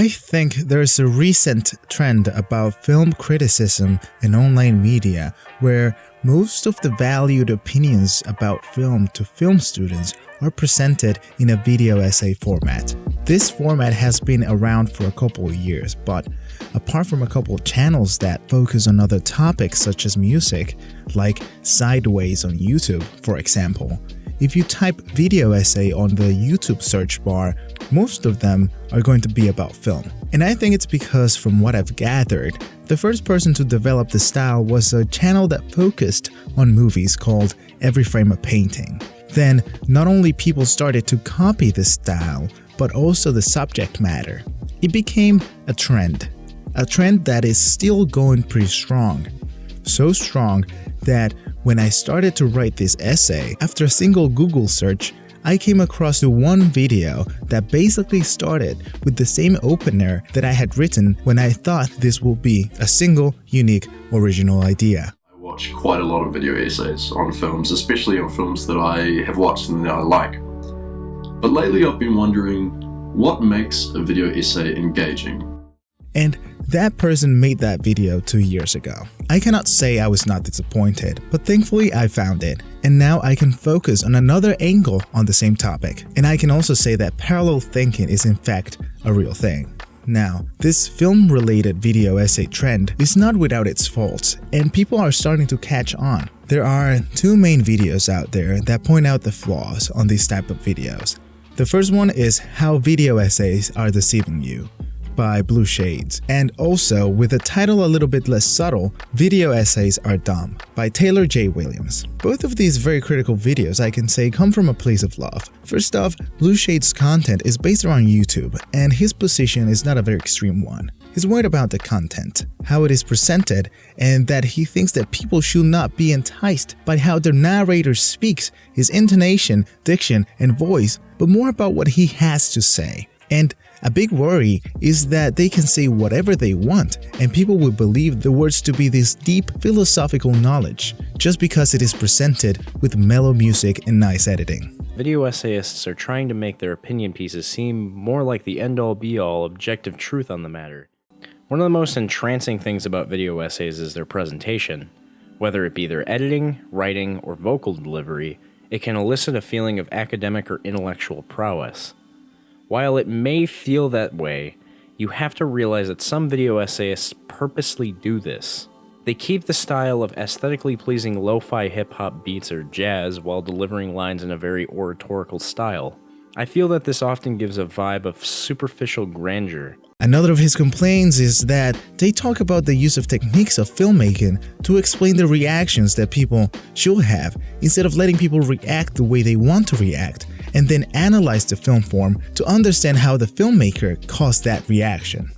I think there's a recent trend about film criticism in online media where most of the valued opinions about film to film students are presented in a video essay format. This format has been around for a couple of years, but apart from a couple of channels that focus on other topics such as music, like Sideways on YouTube, for example, if you type video essay on the YouTube search bar, most of them are going to be about film. And I think it's because, from what I've gathered, the first person to develop the style was a channel that focused on movies called Every Frame a Painting. Then, not only people started to copy this style, but also the subject matter. It became a trend that is still going pretty strong. So strong that when I started to write this essay, after a single Google search, I came across one video that basically started with the same opener that I had written when I thought this would be a single, unique, original idea. I watch quite a lot of video essays on films, especially on films that I have watched and that I like. But lately I've been wondering, what makes a video essay engaging? And that person made that video 2 years ago. I cannot say I was not disappointed, but thankfully I found it, and now I can focus on another angle on the same topic. And I can also say that parallel thinking is in fact a real thing. Now, this film-related video essay trend is not without its faults, and people are starting to catch on. There are two main videos out there that point out the flaws on these type of videos. The first one is How Video Essays Are Deceiving You by Blue Shades, and also, with a title a little bit less subtle, Video Essays Are Dumb by Taylor J. Williams. Both of these very critical videos, I can say, come from a place of love. First off, Blue Shades' content is based around YouTube, and his position is not a very extreme one. He's worried about the content, how it is presented, and that he thinks that people should not be enticed by how the narrator speaks, his intonation, diction, and voice, but more about what he has to say. And a big worry is that they can say whatever they want, and people will believe the words to be this deep philosophical knowledge, just because it is presented with mellow music and nice editing. Video essayists are trying to make their opinion pieces seem more like the end-all be-all objective truth on the matter. One of the most entrancing things about video essays is their presentation. Whether it be their editing, writing, or vocal delivery, it can elicit a feeling of academic or intellectual prowess. While it may feel that way, you have to realize that some video essayists purposely do this. They keep the style of aesthetically pleasing lo-fi hip-hop beats or jazz while delivering lines in a very oratorical style. I feel that this often gives a vibe of superficial grandeur. Another of his complaints is that they talk about the use of techniques of filmmaking to explain the reactions that people should have, instead of letting people react the way they want to react, and then analyze the film form to understand how the filmmaker caused that reaction.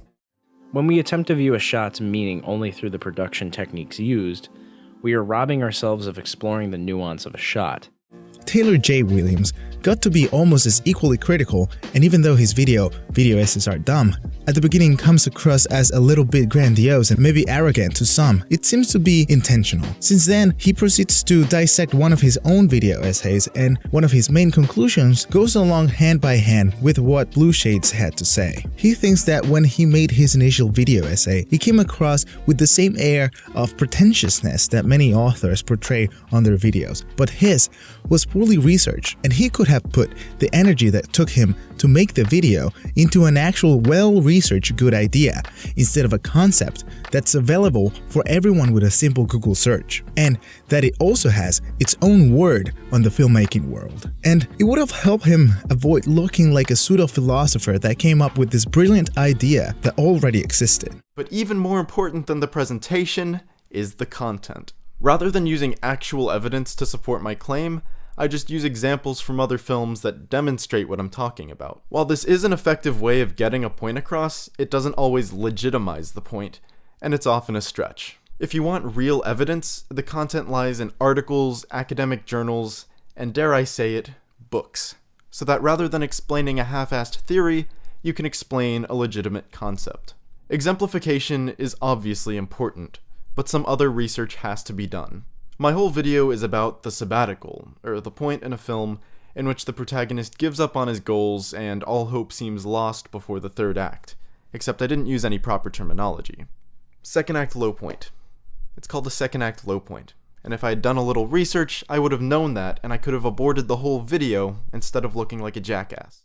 When we attempt to view a shot's meaning only through the production techniques used, we are robbing ourselves of exploring the nuance of a shot. Taylor J. Williams got to be almost as equally critical, and even though his video essays are dumb, at the beginning comes across as a little bit grandiose and maybe arrogant to some, it seems to be intentional. Since then, he proceeds to dissect one of his own video essays, and one of his main conclusions goes along hand by hand with what Blue Shades had to say. He thinks that when he made his initial video essay, he came across with the same air of pretentiousness that many authors portray on their videos, but his was poorly researched, and he could have put the energy that took him to make the video into an actual well-researched good idea, instead of a concept that's available for everyone with a simple Google search, and that it also has its own word on the filmmaking world. And it would have helped him avoid looking like a pseudo-philosopher that came up with this brilliant idea that already existed. But even more important than the presentation is the content. Rather than using actual evidence to support my claim, I just use examples from other films that demonstrate what I'm talking about. While this is an effective way of getting a point across, it doesn't always legitimize the point, and it's often a stretch. If you want real evidence, the content lies in articles, academic journals, and dare I say it, books. So that rather than explaining a half-assed theory, you can explain a legitimate concept. Exemplification is obviously important, but some other research has to be done. My whole video is about the sabbatical, or the point in a film in which the protagonist gives up on his goals and all hope seems lost before the third act. except I didn't use any proper terminology. Second act low point. It's called a second act low point. And if I had done a little research, I would have known that, and I could have aborted the whole video instead of looking like a jackass.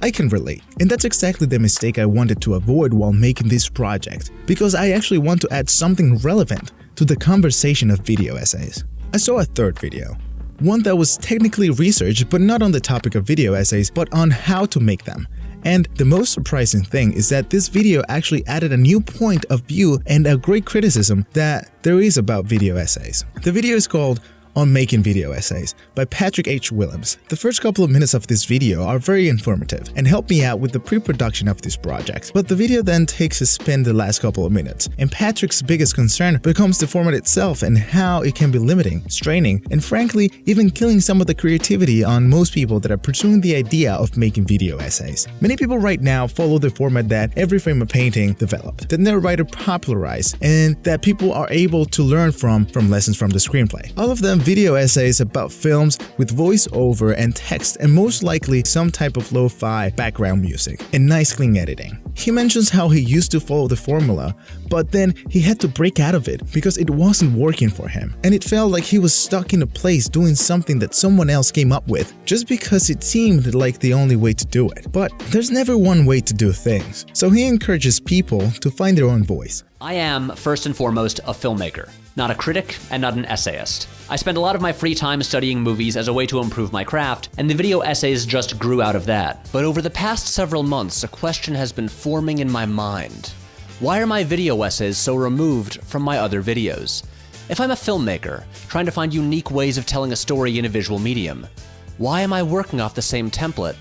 I can relate, and that's exactly the mistake I wanted to avoid while making this project, because I actually want to add something relevant to the conversation of video essays. I saw a third video, one that was technically researched but not on the topic of video essays but on how to make them. And the most surprising thing is that this video actually added a new point of view and a great criticism that there is about video essays. The video is called On Making Video Essays by Patrick H. Willems. The first couple of minutes of this video are very informative and help me out with the pre-production of this project, but the video then takes a spin the last couple of minutes, and Patrick's biggest concern becomes the format itself and how it can be limiting, straining, and frankly, even killing some of the creativity on most people that are pursuing the idea of making video essays. Many people right now follow the format that Every Frame a Painting developed, that their writer popularized, and that people are able to learn from lessons from the screenplay. All of them video essays about films with voiceover and text, and most likely some type of lo-fi background music and nice clean editing. He mentions how he used to follow the formula, but then he had to break out of it because it wasn't working for him, and it felt like he was stuck in a place doing something that someone else came up with just because it seemed like the only way to do it. But there's never one way to do things, so he encourages people to find their own voice. I am, first and foremost, a filmmaker, not a critic and not an essayist. I spend a lot of my free time studying movies as a way to improve my craft, and the video essays just grew out of that. But over the past several months, a question has been forming in my mind. Why are my video essays so removed from my other videos? If I'm a filmmaker, trying to find unique ways of telling a story in a visual medium, why am I working off the same template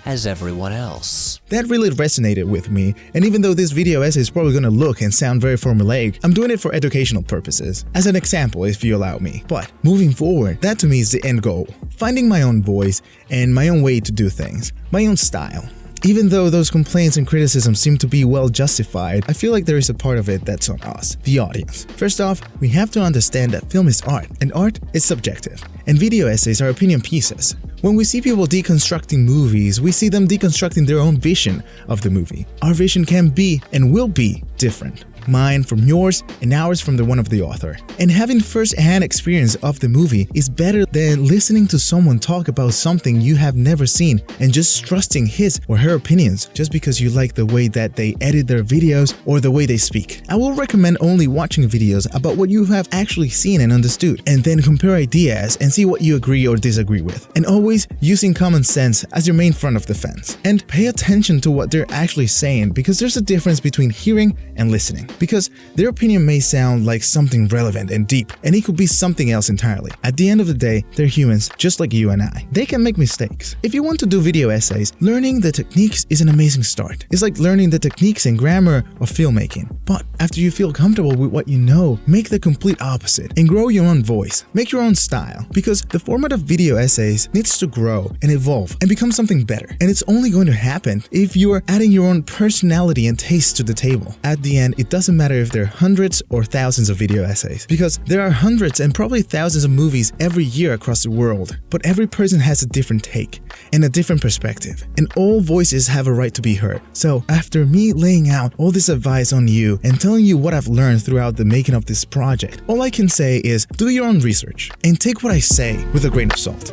as everyone else? That really resonated with me, and even though this video essay is probably gonna look and sound very formulaic, I'm doing it for educational purposes, as an example if you allow me. But moving forward, that to me is the end goal. Finding my own voice and my own way to do things, my own style. Even though those complaints and criticisms seem to be well justified, I feel like there is a part of it that's on us, the audience. First off, we have to understand that film is art, and art is subjective, and video essays are opinion pieces. When we see people deconstructing movies, we see them deconstructing their own vision of the movie. Our vision can be and will be different. Mine from yours and ours from the one of the author. And having first-hand experience of the movie is better than listening to someone talk about something you have never seen and just trusting his or her opinions just because you like the way that they edit their videos or the way they speak. I will recommend only watching videos about what you have actually seen and understood, and then compare ideas and see what you agree or disagree with. And always using common sense as your main front of the fence. And pay attention to what they're actually saying, because there's a difference between hearing and listening. Because their opinion may sound like something relevant and deep, and it could be something else entirely. At the end of the day, they're humans just like you and I. They can make mistakes. If you want to do video essays, learning the techniques is an amazing start. It's like learning the techniques and grammar of filmmaking. But after you feel comfortable with what you know, make the complete opposite and grow your own voice. Make your own style, because the format of video essays needs to grow and evolve and become something better. And it's only going to happen if you are adding your own personality and taste to the table. At the end, it doesn't matter if there are hundreds or thousands of video essays, because there are hundreds and probably thousands of movies every year across the world. But every person has a different take and a different perspective, and all voices have a right to be heard. So after me laying out all this advice on you and telling you what I've learned throughout the making of this project, all I can say is do your own research and take what I say with a grain of salt.